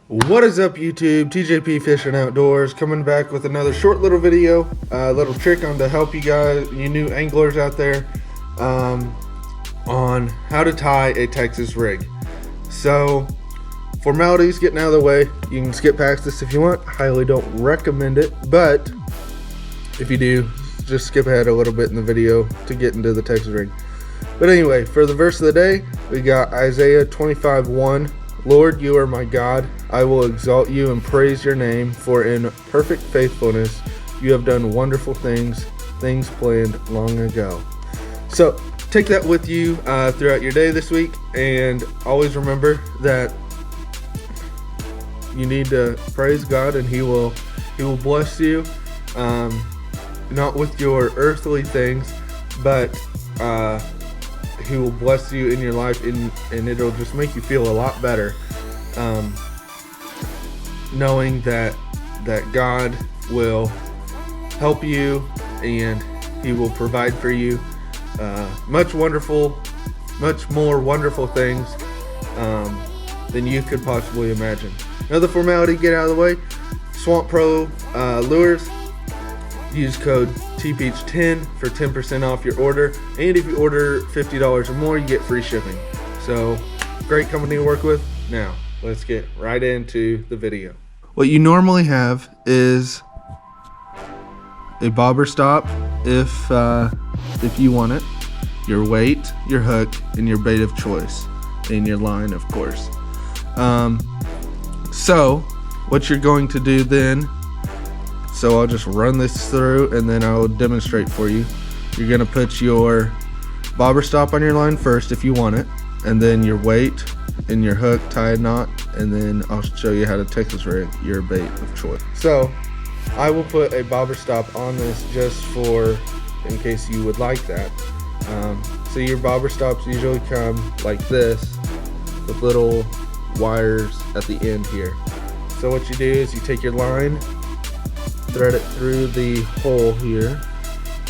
What is up, YouTube? TJP Fishing Outdoors coming back with another short little video, little trick on to help you guys, you new anglers out there, on how to tie a Texas rig. So, formalities getting out of the way. You can skip past this if you want. Highly don't recommend it, but if you do, just skip ahead a little bit in the video to get into the Texas rig. But anyway, for the verse of the day, we got Isaiah 25:1. Lord, you are my God. I will exalt you and praise your name, for in perfect faithfulness you have done wonderful things, things planned long ago. So take that with you throughout your day this week, and always remember that you need to praise God, and He will bless you, not with your earthly things, but He will bless you in your life, and it'll just make you feel a lot better, knowing that God will help you and He will provide for you much more wonderful things than you could possibly imagine. Another formality, get out of the way. Swampro lures. Use code TPEACH10 for 10% off your order, and if you order $50 or more, you get free shipping. So, great company to work with. Now, let's get right into the video. What you normally have is a bobber stop, if you want it, your weight, your hook, and your bait of choice, and your line, of course. So, what you're going to do then, so I'll just run this through and then I'll demonstrate for you. You're gonna put your bobber stop on your line first if you want it, and then your weight and your hook, tie a knot, and then I'll show you how to Texas rig your bait of choice. So I will put a bobber stop on this just for, in case you would like that. So your bobber stops usually come like this with little wires at the end here. So what you do is you take your line, thread it through the hole here,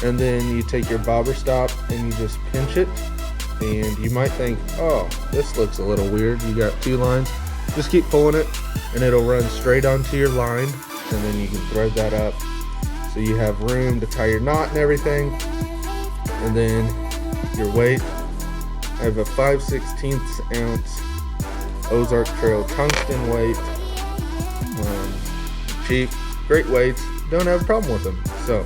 and then you take your bobber stop and you just pinch it, and you might think, oh, this looks a little weird, you got two lines. Just keep pulling it and it'll run straight onto your line, and then you can thread that up so you have room to tie your knot and everything. And then your weight, I have a 5/16 ounce Ozark Trail tungsten weight, cheap, great weights, don't have a problem with them. So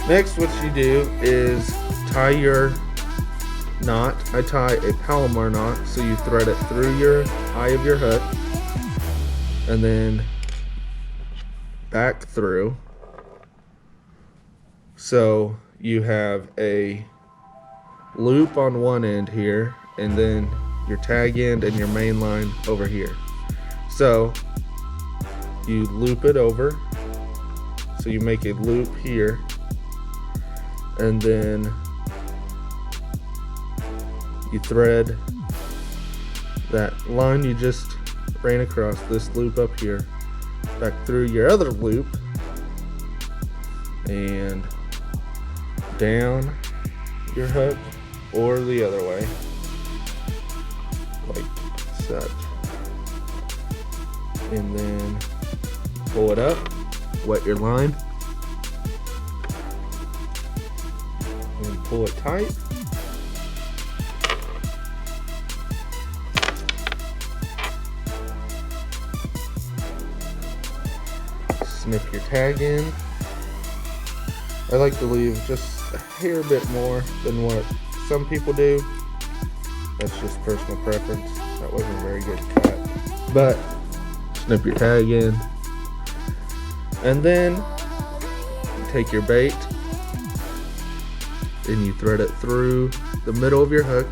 next, what you do is tie your knot. I tie a Palomar knot, so you thread it through your eye of your hook and then back through, so you have a loop on one end here, and then your tag end and your main line over here. So you loop it over, so you make a loop here, and then you thread that line you just ran across this loop up here back through your other loop and down your hook, or the other way like such, and then pull it up, wet your line, and pull it tight. Snip your tag in. I like to leave just a hair bit more than what some people do. That's just personal preference. That wasn't a very good cut. But snip your tag in. And then you take your bait and you thread it through the middle of your hook,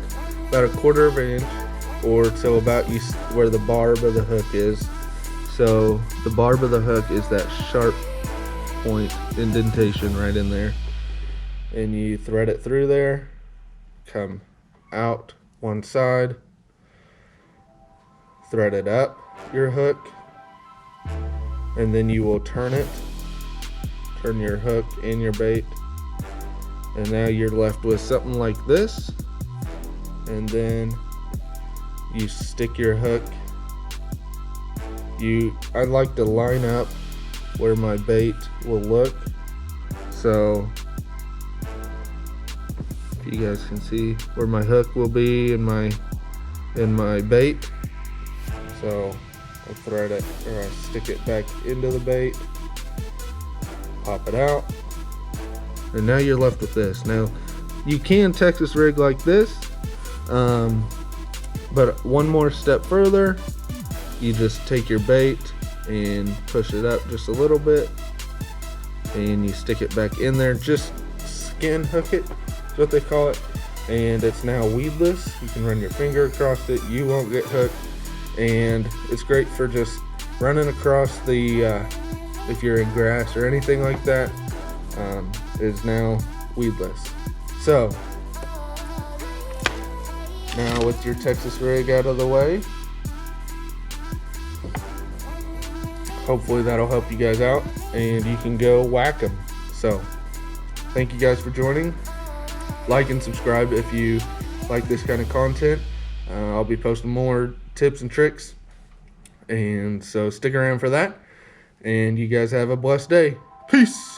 about a 1/4 of an inch, or till about where the barb of the hook is. So the barb of the hook is that sharp point indentation right in there, and you thread it through there, come out one side, thread it up your hook, and then you will turn your hook in your bait, and now you're left with something like this. And then you stick your hook I like to line up where my bait will look. So if you guys can see where my hook will be in my bait. So I'll thread it, or I stick it back into the bait, pop it out, and now you're left with this. Now you can Texas rig like this, but one more step further, you just take your bait and push it up just a little bit, and you stick it back in there. Just skin hook it, is what they call it, and it's now weedless. You can run your finger across it, you won't get hooked, and it's great for just running across the if you're in grass or anything like that. Is now weedless. So now with your Texas rig out of the way, hopefully that'll help you guys out and you can go whack them. So thank you guys for joining. Like and subscribe if you like this kind of content. I'll be posting more tips and tricks, and so stick around for that, and you guys have a blessed day. Peace.